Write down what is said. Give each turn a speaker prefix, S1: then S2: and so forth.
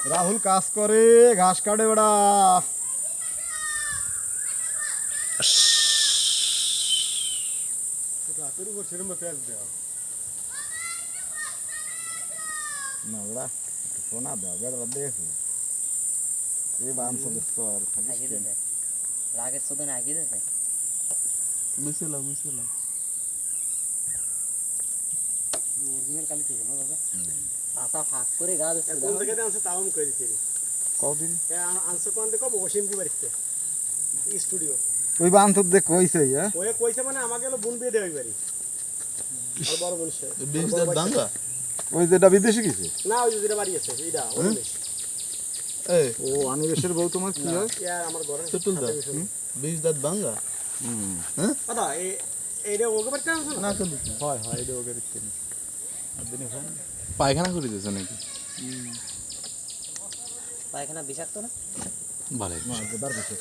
S1: রাহুল কাজ করে ঘাস কাটে বেড়া।
S2: রাতের উপর সেরকম পেঁয়াজ দেওয়া
S1: না বেড়া শোনা দাও বেড়া দেখো এই বানসো দেখছো আর থাকিস
S3: আগে
S1: কেন?
S3: দিতে রাগের শোধন আগে দিতে
S4: মিশালাম
S3: অরিজিনাল কালি ছিল না দাদা ভাষা ফাঁক করে গা দিচ্ছে
S2: কোন জায়গাতে আনছে তাও আমি কই দিচ্ছি
S1: কদিন
S2: আনছে কোন দেখো ওসিম কি বাড়িতে স্টুডিও
S1: ওই বানসো দেখ কইছে হ্যাঁ
S2: ওয়ে কইছে মানে আমাকে হলো বোন বিয়ে দেওয়াই বাড়ি আর বড় বোন সে
S4: বিশ দাঁত ভাঙ্গা
S1: ওই যেটা বিদেশি কিছু
S2: না ওই যে যেটা বাড়ি আছে এইটা অনিমেষ
S4: এই
S1: ও আনিবেশের বউ তোমার কি হয়?
S2: ইয়ার আমার ঘরে
S4: চতুল দাঁত 20 দাঁত ভাঙ্গা
S2: দাদা এইটা ওকে বাড়িতে আনছো না
S4: না চলি
S1: হয় হয় এটা ওকে দিচ্ছে না আর দিনে ফোন
S4: পায়খানা করে দিয়েছে নাকি
S3: পায়খানা বিষাক্ত না
S4: ভালো
S1: না গোদার বিষয়